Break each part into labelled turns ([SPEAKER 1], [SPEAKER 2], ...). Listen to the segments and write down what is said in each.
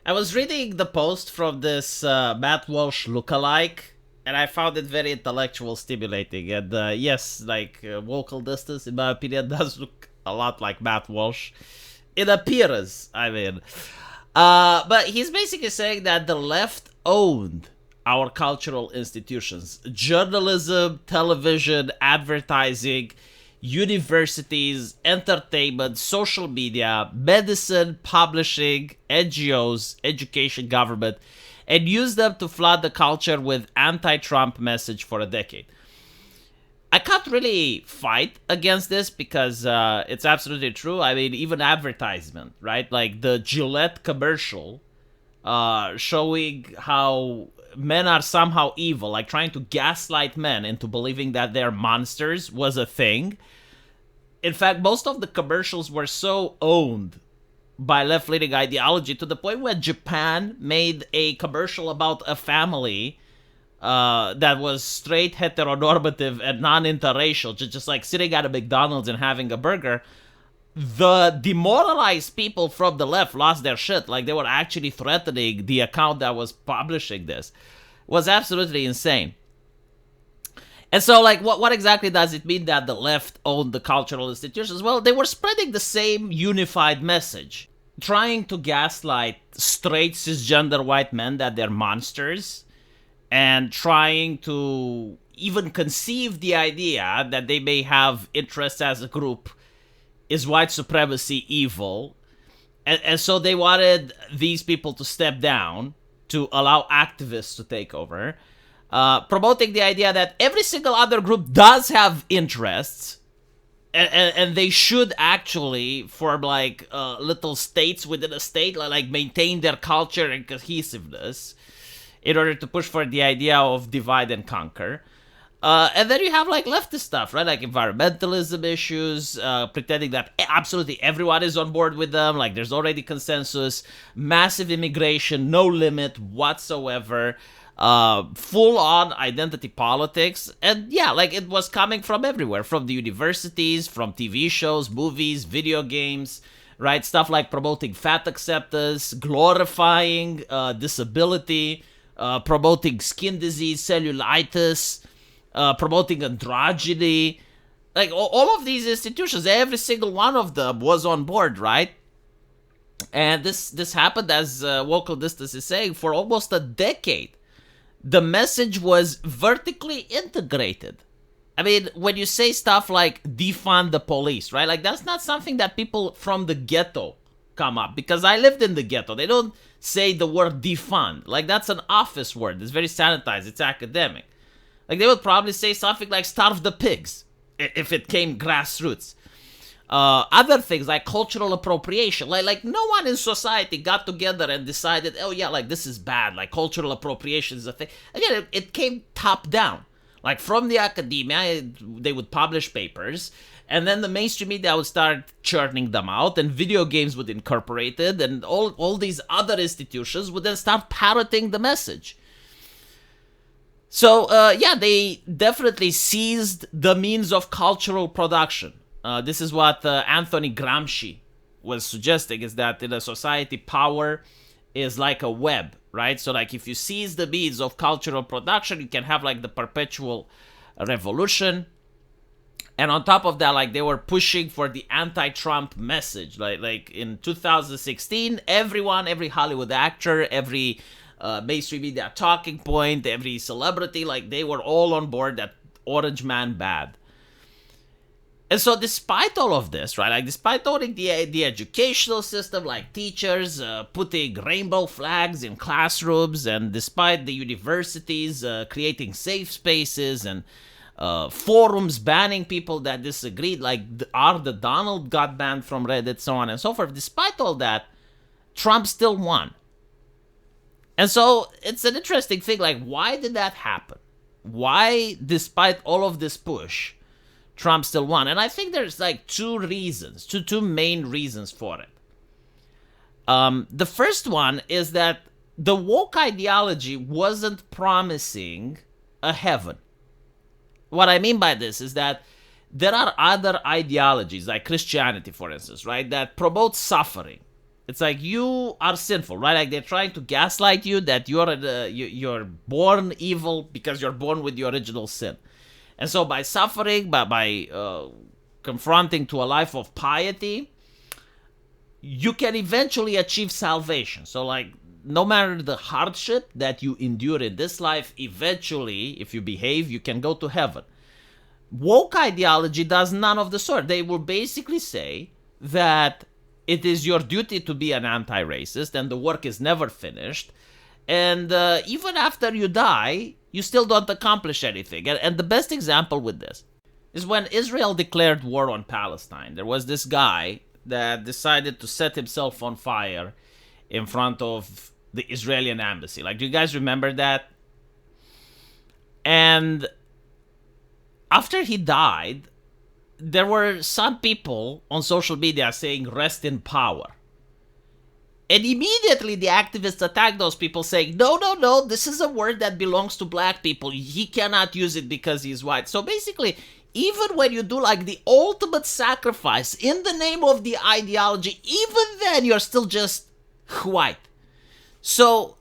[SPEAKER 1] I was reading the post from this Matt Walsh lookalike, and I found it very intellectual stimulating. And yes, like vocal distance, in my opinion, does look a lot like Matt Walsh in appearance. I mean, but he's basically saying that the left owned our cultural institutions, journalism, television, advertising, universities, entertainment, social media, medicine, publishing, NGOs, education, government, and used them to flood the culture with anti-Trump message for a decade. I can't really fight against this because it's absolutely true. I mean, even advertisement, right? Like the Gillette commercial showing how men are somehow evil, like trying to gaslight men into believing that they're monsters was a thing. In fact, most of the commercials were so owned by left-leaning ideology to the point where Japan made a commercial about a family that was straight, heteronormative, and non-interracial, just like sitting at a McDonald's and having a burger. The demoralized people from the left lost their shit. Like, they were actually threatening the account that was publishing this. It was absolutely insane. And so, like, what exactly does it mean that the left owned the cultural institutions? Well, they were spreading the same unified message, trying to gaslight straight cisgender white men that they're monsters, and trying to even conceive the idea that they may have interests as a group. Is white supremacy evil? And so they wanted these people to step down to allow activists to take over, promoting the idea that every single other group does have interests, and they should actually form like little states within a state, like maintain their culture and cohesiveness in order to push for the idea of divide and conquer. And then you have like leftist stuff, right? Like environmentalism issues, pretending that absolutely everyone is on board with them. Like there's already consensus, massive immigration, no limit whatsoever, full on identity politics. And yeah, like it was coming from everywhere, from the universities, from TV shows, movies, video games, right? Stuff like promoting fat acceptance, glorifying disability, promoting skin disease, cellulitis, promoting androgyny. Like all of these institutions, every single one of them was on board, right? And this happened, as Vocal Distance is saying, for almost a decade. The message was vertically integrated. I mean, when you say stuff like defund the police, right? Like that's not something that people from the ghetto come up, because I lived in the ghetto. They don't say the word defund. Like that's an office word. It's very sanitized. It's academic. Like they would probably say something like starve the pigs if it came grassroots. Other things like cultural appropriation. Like no one in society got together and decided, oh yeah, like this is bad. Like cultural appropriation is a thing. Again, it came top down. Like from the academia, they would publish papers, and then the mainstream media would start churning them out, and video games would incorporate it, and all these other institutions would then start parroting the message. So, yeah, they definitely seized the means of cultural production. This is what Anthony Gramsci was suggesting, is that in a society, power is like a web, right? So, like, if you seize the means of cultural production, you can have, like, the perpetual revolution. And on top of that, like, they were pushing for the anti-Trump message. Like in 2016, every Hollywood actor, every mainstream media talking point, every celebrity, like they were all on board that Orange Man bad. And so despite all of this, right, like despite owning the educational system, like teachers putting rainbow flags in classrooms, and despite the universities creating safe spaces and forums banning people that disagreed, like the Donald got banned from Reddit, so on and so forth, despite all that, Trump still won. And so it's an interesting thing, like, why did that happen? Why, despite all of this push, Trump still won? And I think there's like two main reasons for it. The first one is that the woke ideology wasn't promising a heaven. What I mean by this is that there are other ideologies, like Christianity, for instance, right, that promote suffering. It's like you are sinful, right? Like they're trying to gaslight you that you're born evil because you're born with the original sin. And so by suffering, by confronting to a life of piety, you can eventually achieve salvation. So like no matter the hardship that you endure in this life, eventually, if you behave, you can go to heaven. Woke ideology does none of the sort. They will basically say that it is your duty to be an anti-racist and the work is never finished. And even after you die, you still don't accomplish anything. And the best example with this is when Israel declared war on Palestine. There was this guy that decided to set himself on fire in front of the Israeli embassy. Like, do you guys remember that? And after he died, there were some people on social media saying rest in power. And immediately the activists attacked those people saying, no, this is a word that belongs to black people. He cannot use it because he's white. So basically, even when you do like the ultimate sacrifice in the name of the ideology, even then you're still just white. So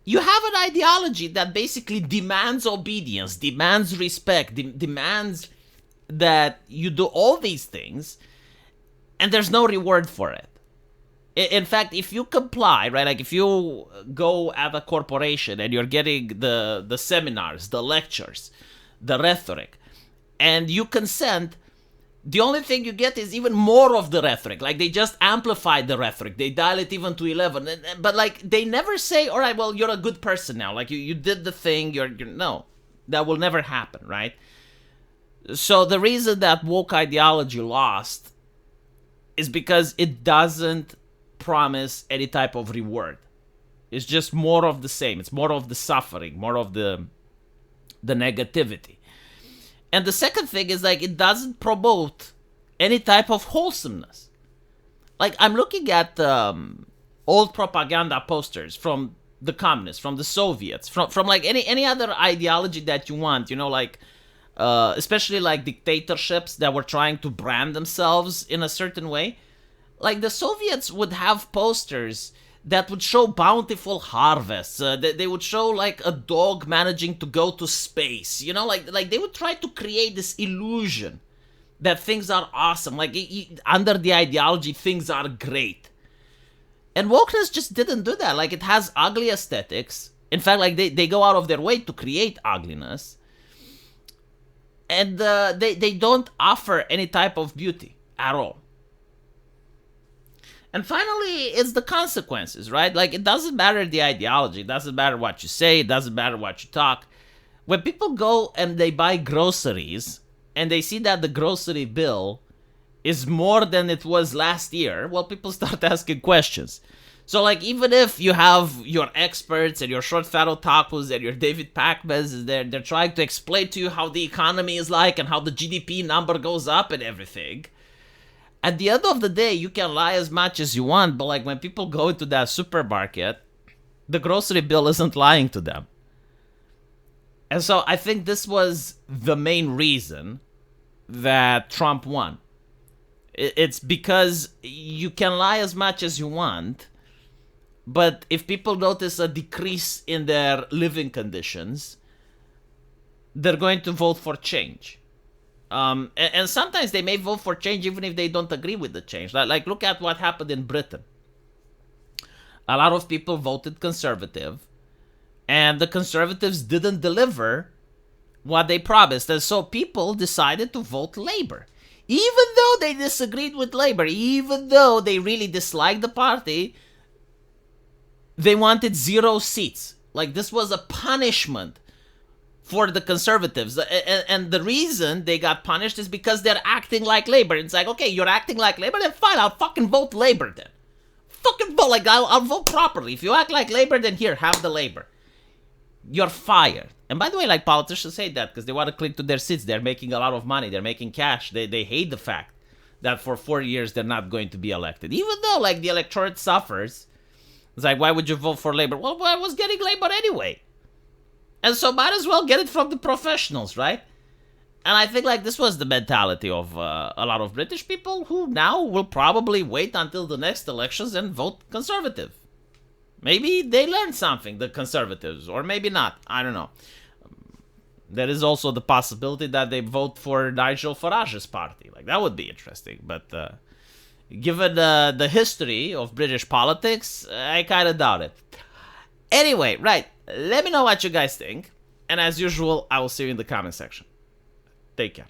[SPEAKER 1] you have an ideology that basically demands obedience, demands respect, demands that you do all these things, and there's no reward for it. In fact, if you comply, right, like if you go at a corporation and you're getting the seminars, the lectures, the rhetoric, and you consent, the only thing you get is even more of the rhetoric. Like they just amplify the rhetoric. They dial it even to 11. But like they never say, all right, well, you're a good person now. Like you did the thing. You're no, that will never happen, right? So the reason that woke ideology lost is because it doesn't promise any type of reward. It's just more of the same. It's more of the suffering, more of the negativity. And the second thing is like it doesn't promote any type of wholesomeness. Like I'm looking at old propaganda posters from the communists, from the Soviets, from like any other ideology that you want, you know, like especially like dictatorships that were trying to brand themselves in a certain way. Like the Soviets would have posters that would show bountiful harvests. They would show like a dog managing to go to space. You know, like they would try to create this illusion that things are awesome. Like under the ideology, things are great. And wokeness just didn't do that. Like it has ugly aesthetics. In fact, like they go out of their way to create ugliness. And they don't offer any type of beauty at all. And finally, it's the consequences, right? Like, it doesn't matter the ideology. It doesn't matter what you say. It doesn't matter what you talk. When people go and they buy groceries and they see that the grocery bill is more than it was last year, well, people start asking questions. So, like, even if you have your experts and your short fat otakus and your David Pacmans, they're trying to explain to you how the economy is like and how the GDP number goes up and everything. At the end of the day, you can lie as much as you want, but like when people go into that supermarket, the grocery bill isn't lying to them. And so I think this was the main reason that Trump won. It's because you can lie as much as you want, but if people notice a decrease in their living conditions, they're going to vote for change. And sometimes they may vote for change even if they don't agree with the change. Like look at what happened in Britain. A lot of people voted conservative, and the conservatives didn't deliver what they promised. And so people decided to vote Labour. Even though they disagreed with Labour, even though they really disliked the party, they wanted 0 seats. Like this was a punishment for the conservatives. And the reason they got punished is because they're acting like Labour. It's like, okay, you're acting like Labour, then fine, I'll fucking vote Labour then. Fucking vote, like, I'll vote properly. If you act like Labour, then here, have the Labour. You're fired. And by the way, like, politicians say that because they want to cling to their seats. They're making a lot of money. They're making cash. They hate the fact that for 4 years they're not going to be elected. Even though, like, the electorate suffers. It's like, why would you vote for Labour? Well, I was getting Labour anyway. And so might as well get it from the professionals, right? And I think like this was the mentality of a lot of British people who now will probably wait until the next elections and vote Conservative. Maybe they learned something, the Conservatives, or maybe not. I don't know. There is also the possibility that they vote for Nigel Farage's party. Like, that would be interesting. But given the history of British politics, I kind of doubt it. Anyway, right. Let me know what you guys think. And as usual, I will see you in the comment section. Take care.